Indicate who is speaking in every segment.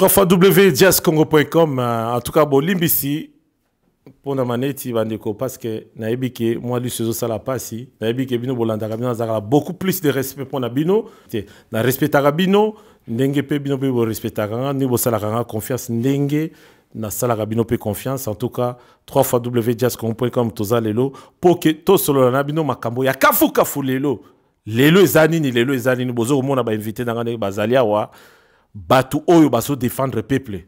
Speaker 1: www.jazzcongo.com. En tout cas, bon, limbisi pour na maneti bandeko parce que naebi que moi lui ce ça la passe naebi que bino bolanda kabino zaka beaucoup plus de respect pour na bino na respectaka bino ndenge pe bino pe bo respectaka ni bo sala kanga confiance ndenge na sala kabino pe confiance en tout cas www.jazzcongo.com toza lelo pour que to solo na bino makambo ya kafu kafu lelo lelo ezani ni bozo mona ba invité na ngane bazalia wa batu oyo baso défendre peuple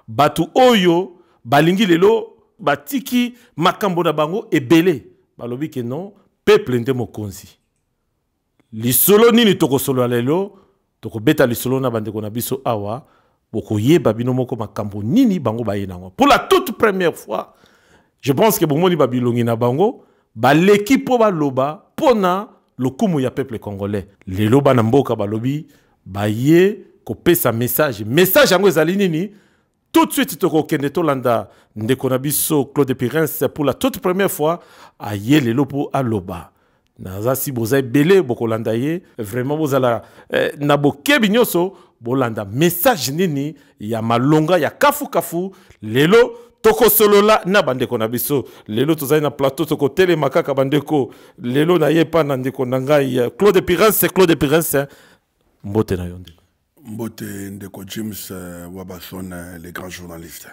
Speaker 1: batu oyo balingi lelo batiki makambo na bango ebele balobi ke non peuple nde mokonzi lisolo nini toko solo lelo toko beta lisolo na bandeko na biso awa boko yeba bino moko makambo nini bango bayena pour la toute première fois je pense que bomoni babilongi na bango ba l'équipe po baloba pona lokumu ya peuple congolais lelo bana mboka balobi baye ko pesa message yango ezali nini. Tout de suite, tu as Tolanda Ndekonabiso Claude Pirens pour la toute première fois à Yelelo pour Aloba. Naza si vous avez belé Bokolanda ye vraiment vous allez naboke binyoso bolanda message nini ya malonga ya kafu kafu lelo toko solo la na bandeko na biso lelo tozali na plateau toko tele makaka bandeko lelo na yepa na ndeko na ngai Claude Pirens mbote na yonde.
Speaker 2: Mbote Ndeko James Wabason, les grands journalistes.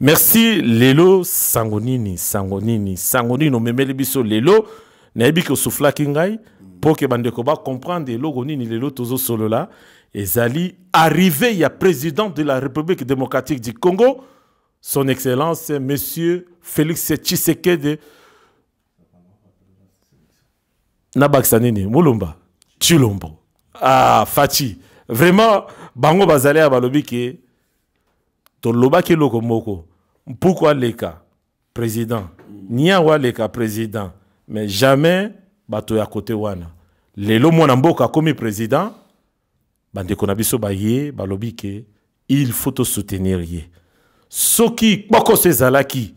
Speaker 1: Merci Lelo Sangonini no memeli biso Lelo nayebi ko souffla kingai pour que bandeko ba comprendre logo nini Lelo tozo solo la ezali arrivé ya président de la République démocratique du Congo son excellence monsieur Félix Tshisekedi Nabaksanini Mulumba Chilombo Fachi. Vraiment, bango bazali balobi ke to loba ke loko moko. Pourquoi leka président? Nia wa leka président, mais jamais bato ya côté wana. Lelo mwana mboka komi président, bandeko na biso baye balobi ke il faut te soutenir ye. Soki boko sezalaki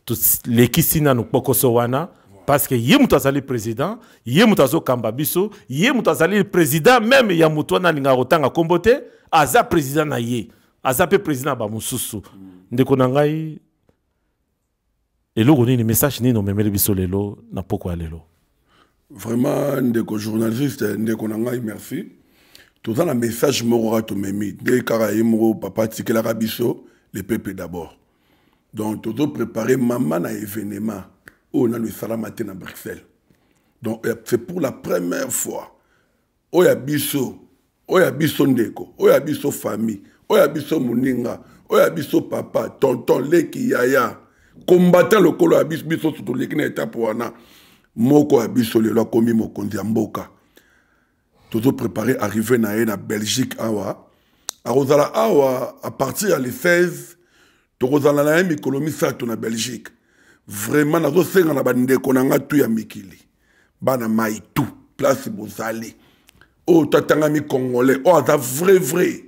Speaker 1: to leki sina no boko so wana. Parce que yé moutazali président, yé moutazo kambabiso, yé moutazali président même ya moutouana linga rotanga kombote, aza président na yé, aza pe président ba mususu. Ndeko nangai elo goni ni message ni no memeli biso lelo na poko lelo.
Speaker 2: Vraiment ndeko journaliste ndeko nangai merci. Tout ça un message moro to memi, de karaïmo papa tikela biso le peuple d'abord. Donc tout préparer maman na événement. On a le salamate à Bruxelles. Donc, c'est pour la première fois. On a biso ndeko, on a biso famille, on a biso muninga, on a biso papa, tonton, leki yaya, combattant le colo a biso tout leki na étape wana. Moko a biso le lo komi mokonzi mboka. Tout préparé arriver na Belgique awa. Arozala awa à partir les 16, to rozala na économie ça na Belgique. Vraiment, nazo senga na bandeko na ngatu ya mikili. Bana maitu, place bozali. Oh, tatanga mi congolais. Oh, ça vrai.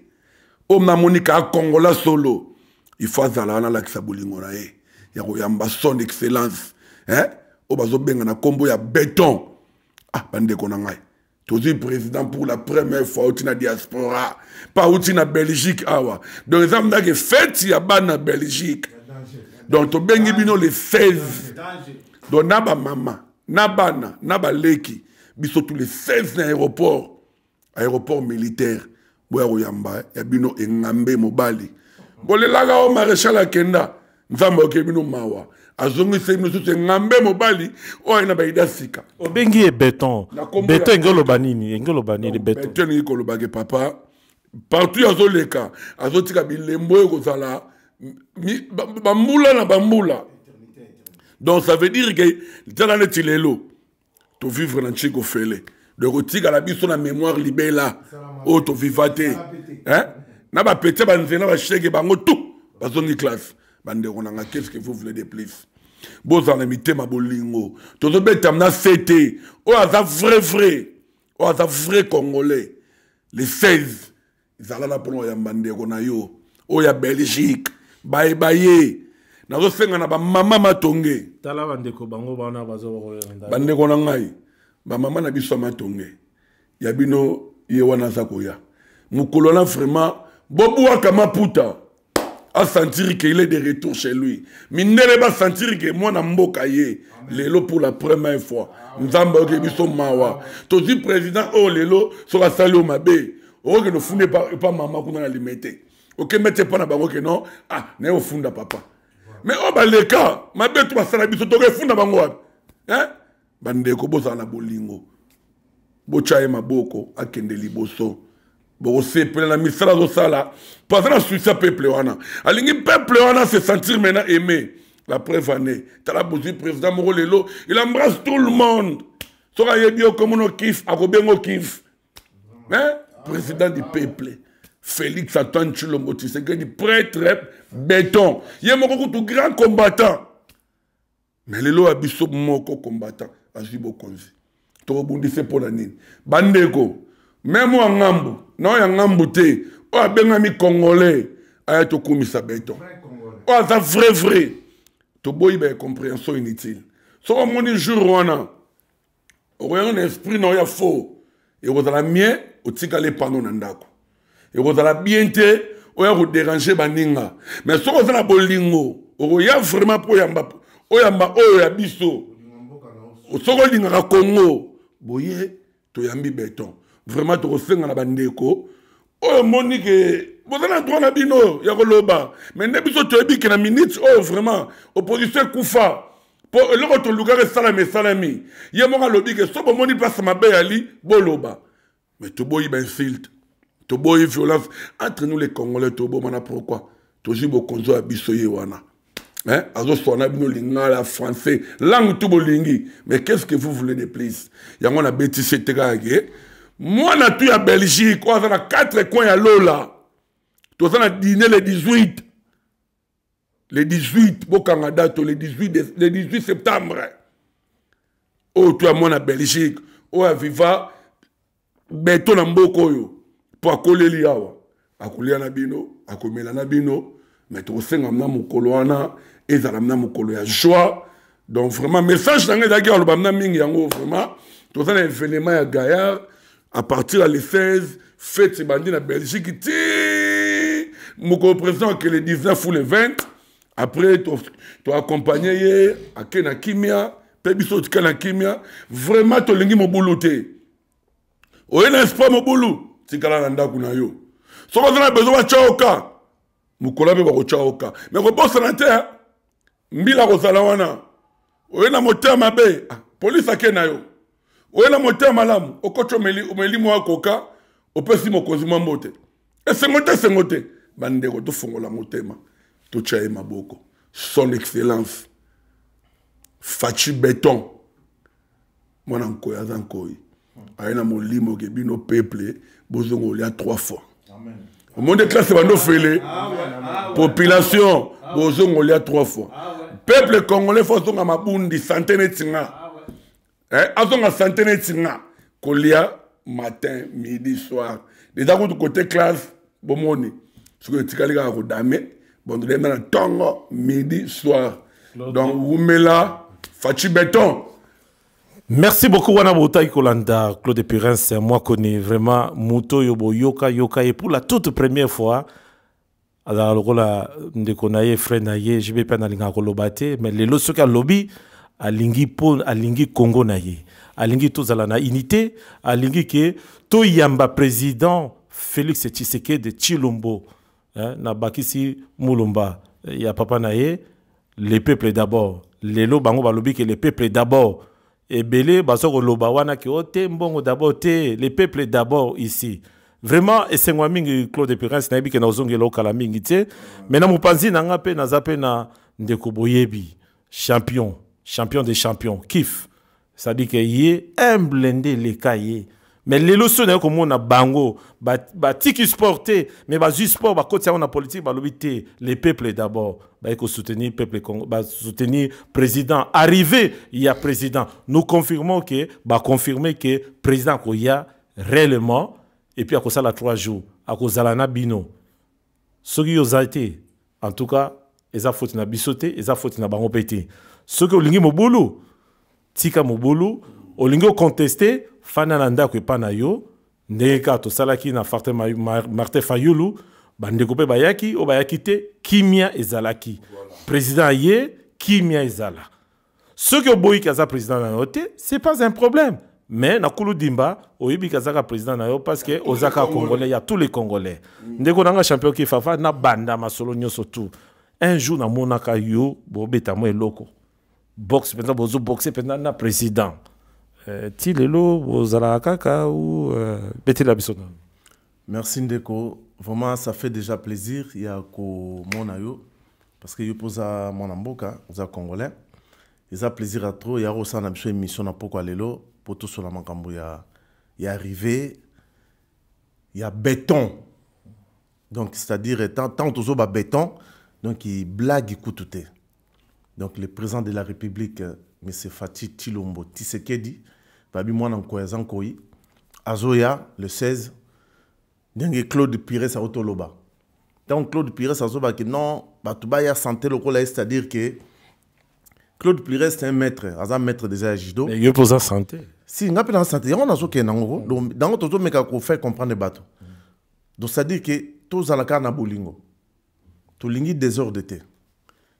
Speaker 2: Oh, na monika congolais solo. Il faut azala na la kisabulingo na ye. Ya koyamba son excellence. Hein? Oh, bazo benga na kombo ya béton. Ah, bandeko na ngai. Tozi président pour la première fois au na diaspora. Pas au na Belgique awa. Donc, les hommes qui fête ya bana Belgique. Donc, tu bengi bino les 16. Donc, naba maman, nabana, naba leki, biso tous les 16 na aéroport militaire. Boya royamba, ya bino engambe mobali. Bole laga o maréchal akenda, nzamba oke bino mawa. Azongi se bino tout engambe mobali, o ina baida sika.
Speaker 1: O bengi e béton. Béton ngolo banini béton.
Speaker 2: Béton ngolo bage papa. Partout yazo leka, azotika bilembo e kozala. Bamboula na bamboula. Donc ça veut dire que dans le tilelo to vivre dans Chico Fele de retiga la biso na mémoire libella o to vivate hein na ba pété ba nzena ba chege bango tout bazongi classe bande ronanga qu'est-ce que vous voulez de plus boza na mitema bolingo to zo betam na CT o aza vrai o aza vrai congolais les 16 ils allaient là pour ya bande rona yo o ya Belgique baye nazo senga na ba mama matonge
Speaker 1: tala bandeko bango bana bazo
Speaker 2: bandeko na ngai ba mama na biso matonge ya bino ye wana za koya mukolo na vraiment Bobouaka Maputa a senti qu'il est de retour chez lui. Mindele va sentir que moi, Namboka ye, Lelo pour la première fois. Nzamba oke biso mawa. Tozi président, oh Lelo, sera salé au Mabé. Oh, que ne fondez pas maman qu'on a limité. Ok, mettez pas na bango que non. Ah, ne au fond papa. Mais oh, bah les cas, Mabé, tu vas s'en biso, tu vas fond bango. Hein? Bande ko boza na bolingo. Bochaye maboko, akende liboso. Bon, c'est pour la misère de ça là. Pas dans le peuple wana. Alingi peuple wana se sentir maintenant aimé. La preuve année. T'as la position président Moro Lelo. Il embrasse tout le monde. Sora yebio comme on kiffe, akobengo kiffe. Hein? Président du peuple. Félix Antoine Tshilombo Tshisekedi, prêtre béton. Yemoko tout grand combattant. Mais Lelo abiso moko combattant. Ajibo konzi. To bundise pour la nini. Bandeko. Même moi en Ngambo. Non, ya Ngambo te. O abengami Congolais. Aya to komisa béton. O ça vrai. To boy be compréhension inutile. So on moni jour wana. O un esprit non ya faux. Et vous la mien, o tika le pano nandako. Et vous la bien te, o ya vous déranger baninga. Mais so vous la bolingo, o ya vraiment po yamba. O yamba o ya biso. O so ko linga Congo. Boye to yambi béton. Vraiment to resenga na bandeko. Oh Monique, vous avez le droit na bino ya koloba. Mais ne biso to ebi ke na minute oh vraiment opposition kufa. Pour le retour lugar salami. Ye mo lobi ke so bo moni place mabe ali boloba. Mais to boy ben insulte. To boy violence entre nous les Congolais to bo mana pourquoi? To jibo konzo abiso ye wana. Hein? Azo sona bino lingala français, langue tout bolingi. Mais qu'est-ce que vous voulez de plus? Yango na beti setega. Moi, na tout à Belgique, on a 4 coins à Lola. Tu as dîner le 18. Le 18, au Canada, le 18 septembre. Oh, tu as moi à Belgique. Oh, à Viva. Béton en Bokoyo. Pour accoler l'Iawa. Accoler na bino. Accoler na bino. Mais tu as amna mukoloana. Et ça amna mukolo ya joie. Donc, vraiment, message dans les guerres, le mingi yango, vraiment. Tu as un événement à Gaillard. À partir de 16, fête ces bandits en Belgique, mon président que le 19 ou le 20, après, tu as accompagné à Kena Kimia, Pébiso de Kena Kimia, vraiment, tu as lingi mon boulot. Oye n'est-ce pas mon boulot? C'est quand on a kuna yo. Si on a besoin de Tchaoka, Moukola be bako Tchaoka. Mais on bosse en terre, Mbila Rosalawana, Oye na moteur mabe, police à Kena yo. Oye na moteur malamu, okocho meli mwa koka, opesi mokozi mbote. Et sengote. Bandeko to fongola motema. To chaye maboko. Son excellence. Fachi béton. Mwana nkoya zankoi. Aena molimo ke bino peuple, bozongo lia 3 fois. Amen. Au monde de classe bando fele. Population, bozongo lia 3 fois. Peuple congolais faut zonga mabundi centaine tinga. Azonga centaine tinga kolia matin midi soir déjà du côté classe bomoni ce que tikali ka ko dame bon de na tongo midi soir donc Wumela Fachi béton.
Speaker 1: Merci beaucoup wana botai kolanda Claude Pirin, c'est moi connais vraiment muto yobo yoka et pour la toute première fois alors lokola ndekonaye frère naye je vais pas na linga kolobate mais les loso ka lobby alingi pon alingi Congo na ye alingi tozala na unité alingi ke to yamba président Félix Tshisekedi de Tshilombo na bakisi mulumba ya papa na ye le peuple d'abord lelo bango balobi ke le peuple d'abord et belé basoko loba wana ke ote mbongo d'abord te le peuple d'abord ici vraiment esengwa mingi Claude Pirin na yebi ke na ozongela okala mingi te mena mopanzi na nga pe na zape na ndeko boyebi champion des champions, kiff. Ça dit que yé un blindé les cahiers. Mais les leçons n'est comme on a bango, tiki sporté, mais du sport, côté on a politique, l'obité les peuples d'abord. Il faut soutenir peuple, soutenir président. Arrivé, il y a président. Nous confirmons que, confirmer que président qu'il y a réellement, et puis à cause de la 3 jours, à cause de la bino. Ce qui ont été, en tout cas, ils ont faute na bisoté, ils ont faute na bango pété. Ce que olingi mobulu tika mobulu olingi contester fana nanda ko pana yo ndeka to salaki na Martin Fayulu bandeko pe bayaki o bayaki te kimia ezalaki président ye kimia ezala ceux que boyi kaza président na yo te c'est pas un problème mais na kulu dimba oyibi kazaka président na yo parce que ozaka congolais y a tous les congolais ndeko nanga champion ki fafa na banda masolo nyoso tout un jour na monaka yo bo beta mo eloko boxe pendant bozo boxer pendant na président ti lelo bozala kaka ou beti la biso.
Speaker 3: Merci Ndeko, vraiment ça fait déjà plaisir il y a ko mona yo parce que yo posa mon mboka za congolais ils a plaisir à trop il y a aussi na biso émission na poko lelo pour tout sur la makambo ya arrivé il y a béton donc c'est-à-dire tant toujours ba béton donc il blague écoutouté donc le président de la République M. Fatou Tshilombo Tshisekedi babi mwana nkoya nkoi azoya le 16 Dengue Claude Pires a autoloba. Donc Claude Pires a autoloba que non, batubaya santé locale, c'est-à-dire que Claude Pires c'est un maître, un maître des agidos.
Speaker 1: Mais il pour sa santé.
Speaker 3: Si, on a pas santé, on a zo que nango. Donc dans notre zone meka ko faire comprendre le bateau. Donc c'est-à-dire que tous à la carte na bolingo. Tout lingi désordre té.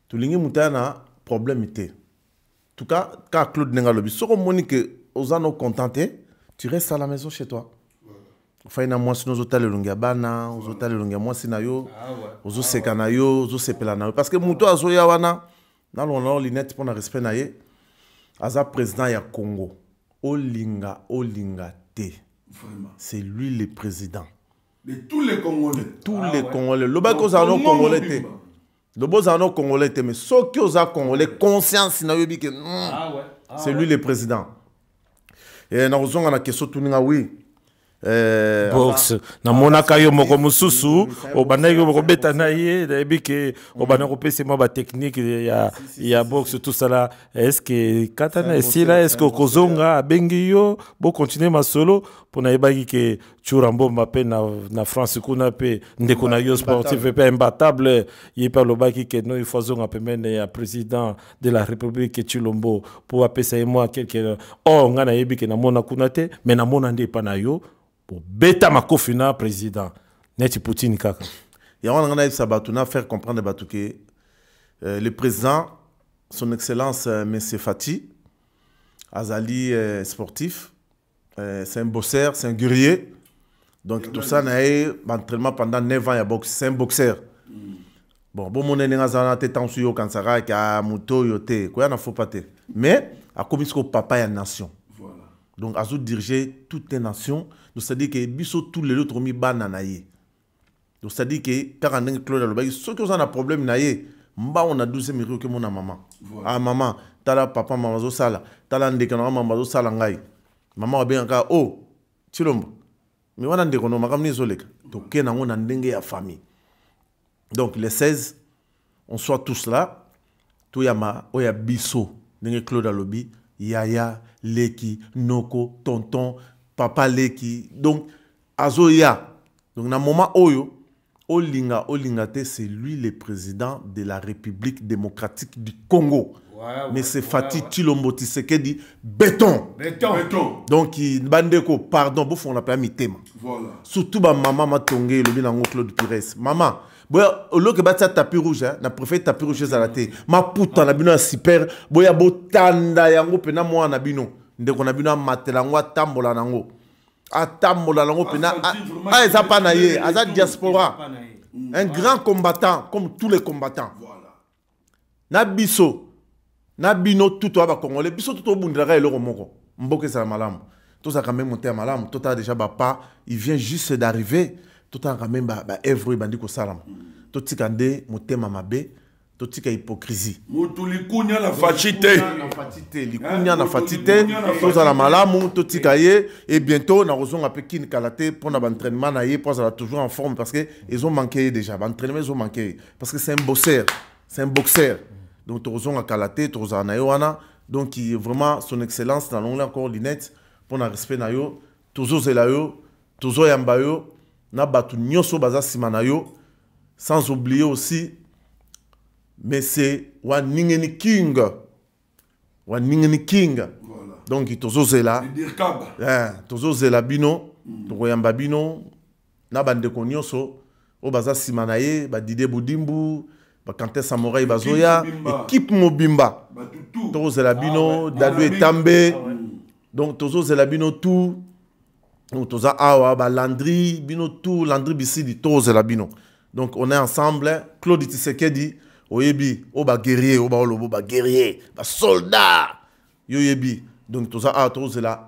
Speaker 3: Tout lingi mutana problème té. En tout cas, quand Claude nenga lobi, so moni que aux ano contenté, tu restes à la maison chez toi. Faina mwasi no zotale lungia bana, zotale lungia mwasi na yo, ozo seka na yo, ozo sepela na yo parce que muto azo ya wana na lona linette pour na respect na ye. Aza président ya Congo. Olinga te. C'est lui le président.
Speaker 2: De tous les Congolais.
Speaker 3: Tous les Congolais. Le bas qu'on a no Congolais te. Le beau a no Congolais te mais ceux qui ont Congolais conscience na yo bi que c'est lui le président. Et na ozonga na question tuninga oui.
Speaker 1: Box na monaka yo moko mususu obanda yo moko beta na ye ebike obanda ko pese ma ba technique ya box tout ça là est-ce que katana esila est-ce que kozonga abengi yo bo continuer ma solo pour na ebaki ke Churambo Mbappé na France kuna pe ndeko na yo sportif pe imbattable il pas le baki ke no il faut zonga pe mene ya président de la République Tshilombo pour apesa moi quelque ngana ebike na mona kuna te mais na mona nde pa na yo pour bêta makofina président neti Poutine kaka
Speaker 3: ya wana ngana sabatuna faire comprendre batuke le président son excellence monsieur Fati azali sportif c'est un boxeur c'est un guerrier donc tout ça na entraînement pendant 9 ans ya boxe c'est un boxeur bon mon nenga zana te tansu yo kansara ka muto yote ko ya na faut pas te mais a commis ko papa ya nation. Donc, à diriger toute une nation, donc c'est-à-dire que biso tous les autres mis bananaye. Donc c'est-à-dire que quand on a Claude Aloba, ceux qui ont un problème naye, mba on a 12 millions que mon maman. Ah maman, tala papa maman zo sala, tala ndeka na maman zo sala ngai. Maman a bien ka oh, Tshilombo. Mais on a ndeko no makam ni zoleka. Donc ke na ngona ndenge ya famille. Donc les 16 on soit tous là, tout yama oya biso, ndenge Claude Alobi, Yaya Leki, Noko, Tonton, Papa Leki. Donc, Azoya. Donc, dans le moment où Olinga te, c'est lui le président de la République démocratique du Congo. Mais c'est Fatou Tshilombo Tshisekedi béton. Donc, Bandeko, pardon, vous on l'appelle Mitema. Voilà. Surtout, maman m'a tongé, le bilan Claude Pires. Maman, boya oloke batsa tapis rouge na préfet tapis rouge za la te ma puta na bino ya super boya botanda yango pena mwa na bino ndeko na bino matela ngwa tambola nango atambola nango pena eza pa na ye aza diaspora un grand combattant comme tous les combattants. Voilà. Na biso na bino tout ba congolais biso tout bundira eloko moko mboke za malamu tout ça quand même monter à malamu tout a déjà pas il vient juste d'arriver. Tout en même œuvre bandi ko salam tout tikande motema mabe tout tika hypocrisie
Speaker 2: mutu likunya na fatité
Speaker 3: likunya na fatité tout à la malamu tout tikaye et bientôt na rozonga pe kin kalaté pour na entraînement na ye pour ça toujours en forme parce que ils ont manqué déjà entraînement ils ont manqué parce que c'est un boxeur donc rozonga kalaté rozana na yoana donc vraiment son excellence dans l'onglet encore linette pour na respect na yo toujours zela yo toujours yamba yo na batu nyoso baza simana yo sans oublier aussi mais c'est Waningeni King voilà. Donc tozo zela tozo zela bino to yamba bino na bande ko nyoso au baza Simanaye, ba Didier Boudimbu, ba Kanté Samouraï Bazoya, équipe Mobimba. Tozo Zelabino, Dadou Etambe. Donc Tozo Zelabino tout. Donc Toza Awa, ba Landry, Bino tout, Landry Bissidi, Tozo Zelabino. Donc on est ensemble. Claude Tshisekedi, Oyebi, Oba guerrier, Oba Olobo, ba guerrier, ba soldat. Yoyebi. Donc Toza Awa, Tozo Zelabino.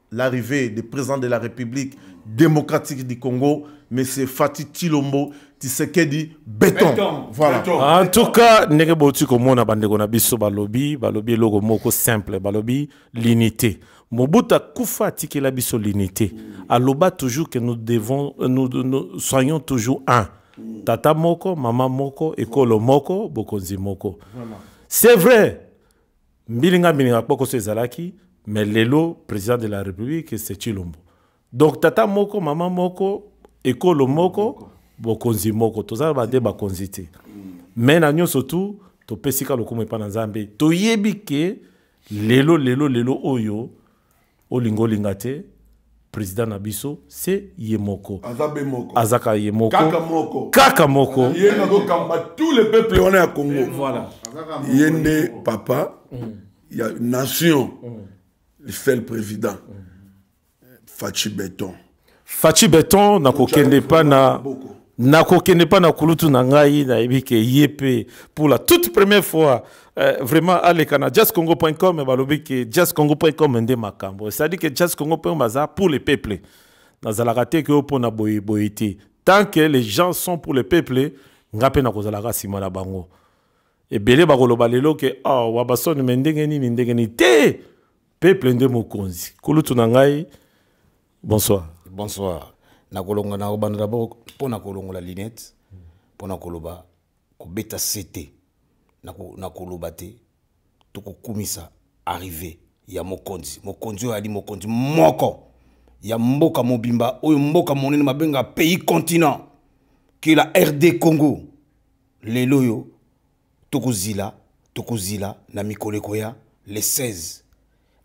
Speaker 3: L'arrivée du président de la République démocratique du Congo, M. Fatih Tshilombo Tshisekedi béton. Voilà.
Speaker 1: En tout cas, nege botu ko mona bande kona biso balobi logo moko simple balobi l'unité. Mobuta Kufa tikela biso l'unité. Aloba toujours que nous soyons toujours un. Tata moko, maman moko, ekolo moko, bokonzi moko. C'est vrai. Mbilinga poko sezalaki. Mais l'élo, président de la République, c'est Tshilombo. Donc, tata moko, maman moko, ekolo moko, bokonzi moko. Toza bade bakonzite. Mais na nyo surtout, to pesika lokumo epa na Nzambe. To yebi ke l'élo oyo, olingo lingate, président Nabiso, c'est Yemoko.
Speaker 2: Azabe moko.
Speaker 1: Azaka Yemoko.
Speaker 2: Kaka moko.
Speaker 1: Kaka moko.
Speaker 2: Tous les peuples, on est à Congo. Voilà. Yende, papa, il y a une nation. C'est le président. Fachi Béton.
Speaker 1: Fachi Béton, nakokende pas na kulutu na ngai na ebike yepe pour la toute première fois vraiment allez na jazzcongo.com et balobi que jazzcongo.com ende makambo. C'est-à-dire que jazzcongo.com baza pour les peuples. Nazalaka te que pour na boyiti. Tant que les gens sont pour les peuples, ngape na kozalaka sima na bango. Et belé bakoloba lelo que wabasoni ndengeni te. Peuple de Mokonzi. Kulutu nangai. Bonsoir.
Speaker 4: Bonsoir. Nakolonga na obanda d'abord pour nakolonga la linette pour nakoloba ko beta CT nakoloba te to ko kumisa arrivé ya Mokonzi. Mokonzi ali Mokonzi moko ya mboka mobimba oyo mboka monene mabenga pays continent qui la RD Congo. Lelo yo tokozila na mikoleko ya les 16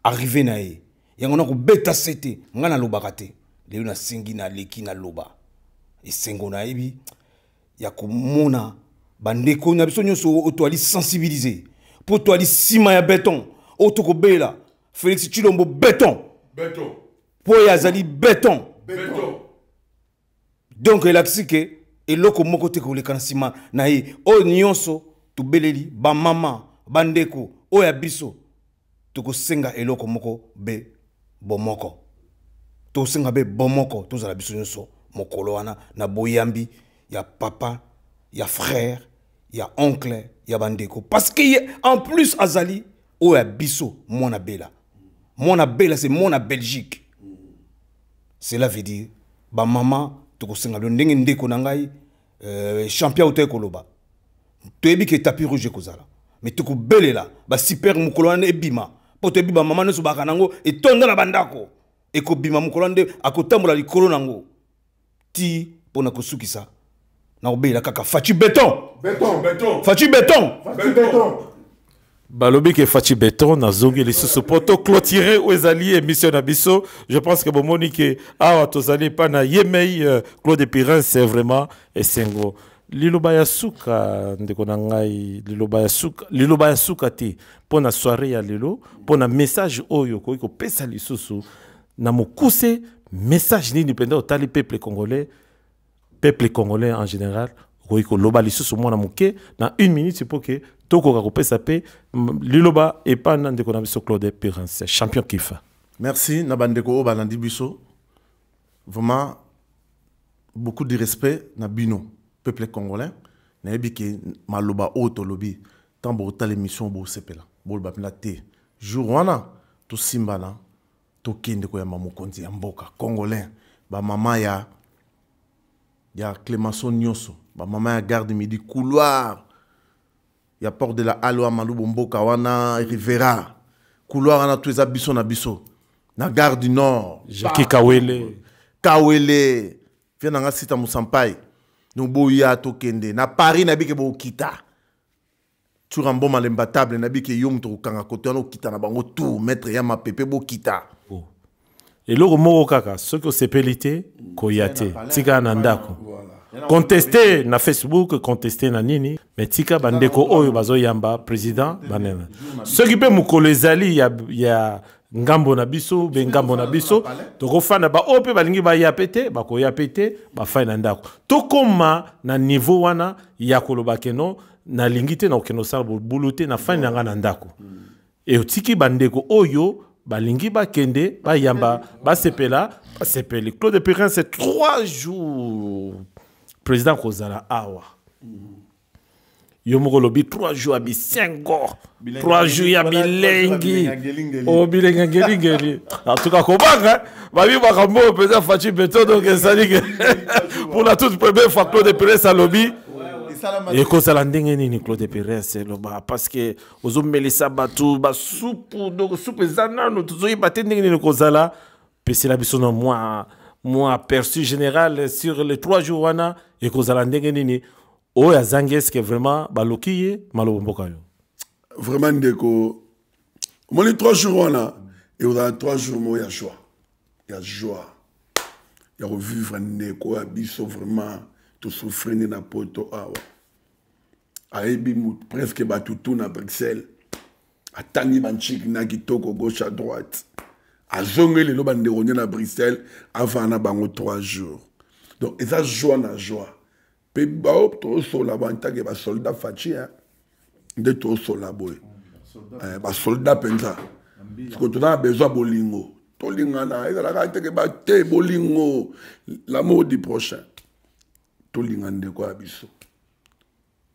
Speaker 4: arrivé na ye yangona ko beta CT ngana lobaka te lelo na sengi na leki na loba esengo na yebi ya komona bandeko na biso nyonso to ali sensibiliser pour to ali sima ya béton oto ko bela Félix Tshilombo béton po ya zali béton donc elaksike eloko moko te ko lekana sima na ye o nyonso to beleli ba mama bandeko o ya biso toko senga eloko moko be bomoko to senga be bomoko to zala biso nyonso mokolo wana na boyambi ya papa ya frère ya oncle ya bandeko parce que en plus azali o ya biso mona bela c'est mona Belgique. Cela veut dire ba mama toko senga lo ndenge ndeko na ngai champion auto ekoloba to yebi ke tapis rouge kozala mais toko belela ba super mokolo wana ebima poto biba mama neso baka nango etonda na bandako eko bima mukolande akotambola likolo nango ti pona kosukisa na obela kaka Fachi Béton Fachi Béton
Speaker 1: balobi ke Fachi Béton na zongi les sous poto clôturer aux alliés émission nabiso. Je pense que bomoni ke awa tozali pa na yemei Claude Pirin c'est vraiment esengo. Liloba ya suka ndeko na ngai liloba ya suka te pona soirée ya lelo pona message oyo ko pesa lisusu na mokuse message nini penda otali peuple congolais en général ko loba lisusu mona moke na 1 minute pour que toko ko pesa pe liloba et pas ndeko na biso Claude Pirin champion kifa.
Speaker 3: Merci na bandeko o balandi biso vraiment beaucoup de respect na bino peuple congolais na yebi ke maloba auto lobi tambo tale mission bo sepela bo ba pena te jour wana to simbana to kende ko ya mamokonzi ya mboka congolais ba mama ya Clémenceau Nyonso ba mama ya garde midi couloir ya porte de la Aloa Malubo mboka wana Rivera couloir wana to eza biso na biso na gare du Nord
Speaker 1: Jacques Kawele vient nga sita Musampai
Speaker 3: nous boya to kende na Paris na bike bo kita tu rambo malemba table na bike yom to kanga kote no kita na bango tout maître ya ma pepe bo kita
Speaker 1: et loko moko kaka ce que c'est pelité koyate tika na ndako contester na Facebook, contester na nini, mais tika bandeko oyo bazo yamba président banena. Ce qui peut mukolo ezali ya ngambo na biso, be ngambo na biso, to fana ba ope balingi ba yapete, ba ko yapete, ba fa na ndako. To koma na niveau wana ya koloba keno na lingite na okeno sala buluté na fa na nga ndako. Et otiki bandeko oyo balingi ba kende, ba yamba, ba sepela, ba sepeli. Claude Perrin c'est 3 jours. Président Kozala Awa. Yomoko lobi 3 jours à Bisengo. 3 jours à Bilengi. Oh, Bilengi. En tout cas, comment, hein? Babi Bakambo, président Fachi Beto, donc ça dit que pour la toute première fois, Claude Perez à lobby. Et Kozala Ndengeni, Claude Perez, c'est le bas. Parce que, aux hommes, Melissa Batou, soupe, donc soupe, Zanano, tous les bateaux Ndengeni, Kozala, puis c'est la bisson moi aperçu général sur les 3 jours wana et kozala ndenge nini o ya zanges que vraiment balokiye malobomboka yo
Speaker 2: vraiment ndeko mo les 3 jours wana et on a 3 jours mo ya joie ya revivre ndeko ya biso vraiment to souffrir na poto awa ayebi presque batutu na Bruxelles atangi banchik na kitoko gauche à droite azongeli lo bande ronye na Bruxelles avant na bango 3 jours. Donc eza joie na joie. Pe bao to so la banta ke ba soldat fachi hein. De to so la boy. Ba soldat penza. Parce que tu as besoin bolingo. To lingana eza ka te ke ba te bolingo l'amour du prochain. To lingande ko abiso.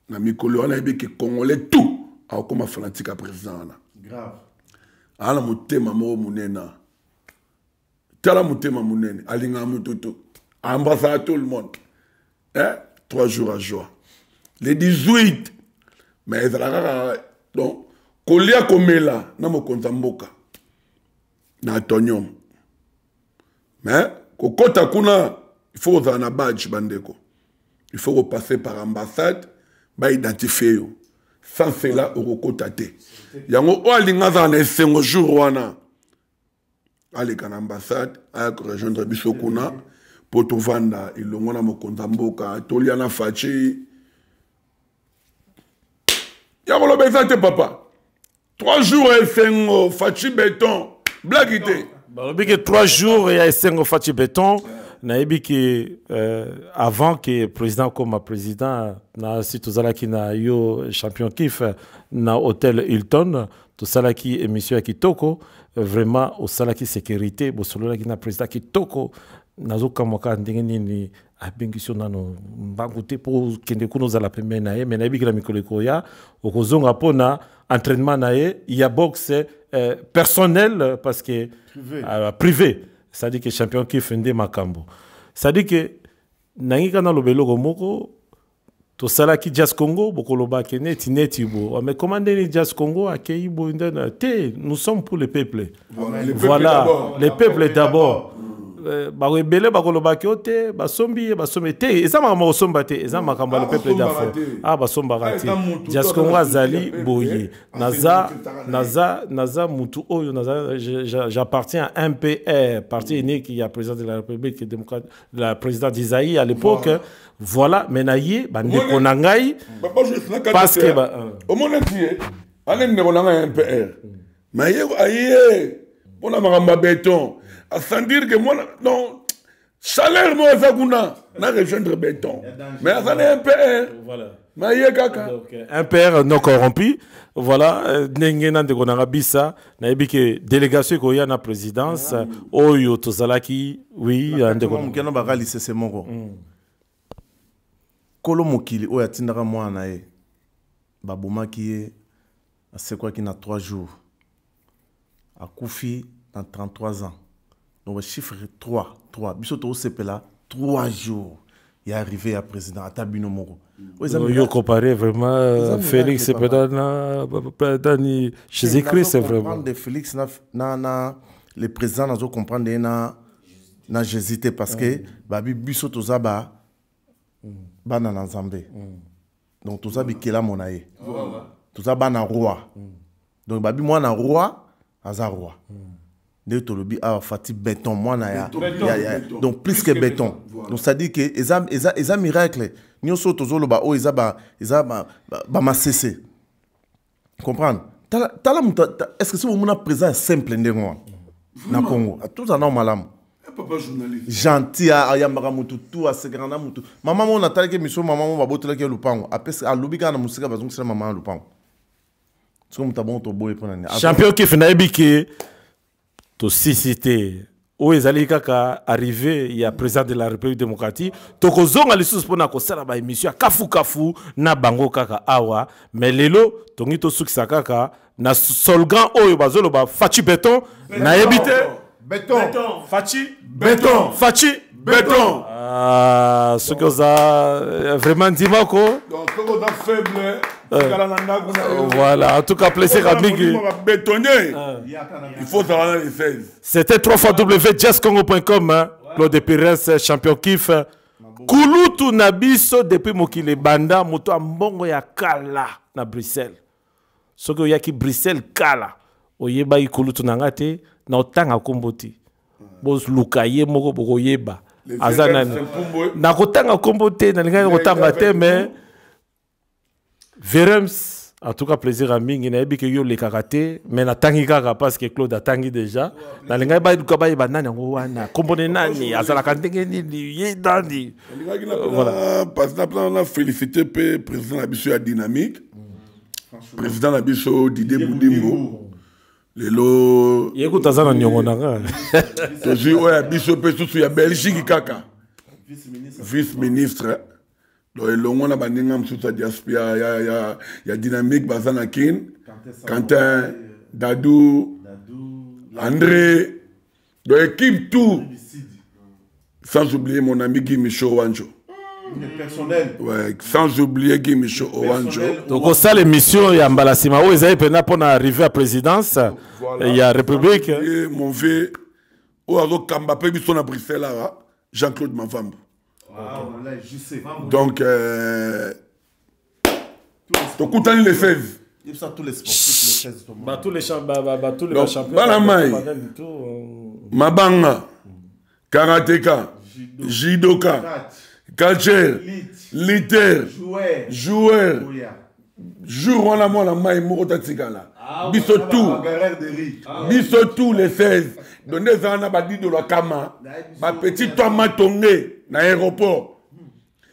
Speaker 2: Na mikolo wana ebe ke congolais tout a comme fanatique à président na. Grave. Ala mutema mo munena. Tala mutema munene, alinga mututu, embrasser à tout le monde. Hein? 3 jours à joie. Les 18, mais donc, kolia komela, na mo konzamboka, na tonyom. Mais, kokota kuna, il faut avoir un badge bandeko. Il faut repasser par ambassade, ba identifier yo. Sans cela, au kotate. Yango o alinga za na esengo jour wana. Aller à l'ambassade, à rejoindre Bissokuna, pour tout vendre, il l'ont à Mokonzamboka, Toliana Fachi. Y'a le besoin papa. 3 jours et 5 Fachi béton, blaguité.
Speaker 1: Bah, 3 jours et 5 Fachi béton. Naïbi qui avant que le président comme président na situzala qui na yo champion kiff na hôtel Hilton tout ça qui émission qui toko vraiment au salaki sécurité bo solo qui na président qui toko nazo kamoka ndenge nini abingisho nano mbanguté pour kende kuno za la première na mais naïbi qui la mikoleko ya okozonga pona entraînement na il y a boxe personnel parce que privé. Ça dit que champion qui fait makambo. Ça dit que nangika na lobelo moko to sala ki Jazz Congo bokoloba kene tineti bo. Mais comment les Jazz Congo a keibo ndana te nous sommes pour le peuple. Voilà, les peuples d'abord. Ba rebelle bakoloba kiote ba sombi te eza makambo somba te eza makambo le peuple d'afro ah ba somba rati Jazz Congo azali boye naza mutu oyo naza j'appartiens à MPR parti unique qui a président de la République démocrate la président d'Isaïe à l'époque voilà mais naye bande konangai parce que
Speaker 2: au monde entier allez ne konanga MPR mais aye pona makambo béton sans dire que moi, non, salaire, moi, ça n'a rejoindre béton. Mais ça n'est un PR. Voilà. Mais il y a caca.
Speaker 1: Un PR non corrompu. Voilà. N'engena de Gonarabissa. N'a pas que délégation qu'il y a na présidence. Oyo Tozalaki. Oui.
Speaker 3: Un de Gonarabissa. Bagali c'est mon Kolo Mokili. Oya tindara moi nae. Babouma qui est. C'est quoi qui n'a 3 jours. A Koufi dans 33 ans. Donc, le chiffre 3. Bissoto Sepela, 3 jours. Il est arrivé à président à Tabino Moro.
Speaker 1: Vous comparez vraiment Félix Sepela dans Jésus-Christ, c'est vraiment.
Speaker 3: Félix, le président n'a pas compris na j'hésitais parce que Babi Bissoto Zaba, Banana Zambé. Donc, tout ça, Bikela Monaye. Tout ça, Bana roi. Donc, Babi, moi, na roi, Aza roi. nde tolobi awa fati béton mwana ya
Speaker 2: Béton.
Speaker 3: donc plus que béton.
Speaker 2: Voilà.
Speaker 3: Donc ça dit que eza miracle nyonso tozoloba o eza ba masese. Comprendre? Tala est-ce que c'est un présent simple ndenge wana na Congo? Tout en malamu.
Speaker 2: Papa journaliste.
Speaker 3: Gentil ayambaka mutu tout asekana na mutu. Maman mo natali ke mission maman mo babotela ke lupango. Apesa alobi kana musika bazongisa maman lupango. C'est comme tabon to boy pona ni.
Speaker 1: Champion qui fait naibiki to cité o ezali kaka arrivé il y a président de la République démocratique to kozonga lisusu pona ko sala ba émission kafu na bango kaka awa mais lelo to ngi to sukisa kaka na solgan oyo bazolo ba fachi béton na ebité
Speaker 2: Béton.
Speaker 1: fachi
Speaker 2: Béton.
Speaker 1: fachi
Speaker 2: Béton.
Speaker 1: ce que ça vraiment dimako
Speaker 2: Donc, quand on a faible,
Speaker 1: voilà en tout cas plaisir à Biggie.
Speaker 2: Bétonnier. Il faut savoir les 16.
Speaker 1: C'était 3xwjazzcongo.com, hein. Claude Pires, champion kiff. Kulutu Nabiso depuis Mokile Banda, moto ambongo ya kala na Bruxelles. Soko yaki Bruxelles kala. Oyeba yi Kulutu nangate na otanga komboti. Bos lukaye moko boko yeba. Azana na kotanga kombote na linga kotanga te mais Verems, en tout cas, plaisir à Ming. Il y a que yo les karaté, mais na tangi kaka parce que Claude a tangi déjà. Na linga ba du kaba ba nani wana. Kombone nani azala kantenge ni ye dani.
Speaker 2: Voilà. Parce que on a félicité le président Abisso à Dynamique. Président Abisso Didier Boudimbo. Lelo.
Speaker 1: Yeko tazana nyongo nanga.
Speaker 2: Tozi o Abisso pe sous ya Belgique kaka. Vice-ministre. Donc, on a bandingam sous sa diaspora, il y a Dynamique, Bazanakin, Quentin, Dadou, André, donc équipe tout. Sans oublier mon ami Guy Michaud Owanjo. Ouais, sans oublier Guy Michaud Owanjo.
Speaker 1: Donc, on sait l'émission, il y a Mbalasima, où ils avaient peine pour arriver à la présidence. Il y a République.
Speaker 2: Mon vieux, où a Kambapé, ils sont à Bruxelles, Jean-Claude Mavambo. Donc, tu as les 16.
Speaker 3: Tous les sportifs,
Speaker 1: Tous les champions.
Speaker 2: Balamai, Mabanga, Karateka, Jidoka, Kalcher, Liter, Joueur, Jour on a moi la maille Morotatikala. Biso tout les 16. Donnez un abadi de la Kama. Ma petite toi m'a tombé dans l'aéroport.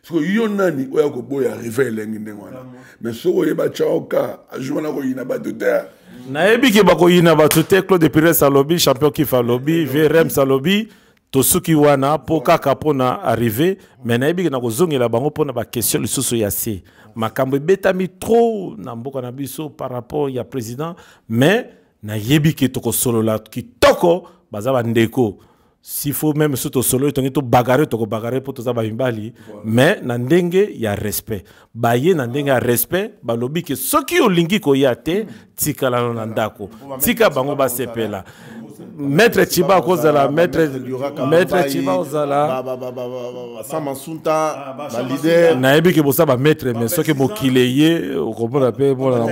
Speaker 2: Parce que yon nani, oya ko boy arrivé lengi ndengwana. Mais so oye ba chaoka, ajwana ko yina ba de terre.
Speaker 1: Na ebi ke bako yina ba tute Claude Pires Salobi, champion qui fa lobby, VRM Salobi, tosuki wana po kaka pona arrivé, mais na ebi ke na ko zongela bango pona ba question lisusu ya se. Makambo betami trop na mboka na biso par rapport ya président, mais na yebi ke toko solo la ki toko bazaba ndeko. S'il faut même surtout solo to bagarre pour tout ça bimbali, mais na ndenge ya respect. Baye na ndenge ya respect, balobi ke soki olingi ko yate tika la ndako. Tika bango ba sepela. Maître Chiba kozala maître Chiba ozala
Speaker 3: Samansunta ba leader
Speaker 1: na yebi ke bosa ba maître mais soki mokileye okomona pe mona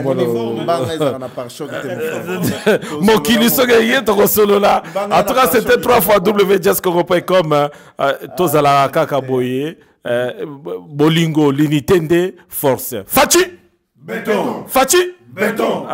Speaker 1: mokili soki ye to solo la. En tout cas c'était 3xwjazzcongo.com tozala kaka boye bolingo l'unité force. Fachi
Speaker 2: Béton.
Speaker 1: Fachi
Speaker 2: Béton.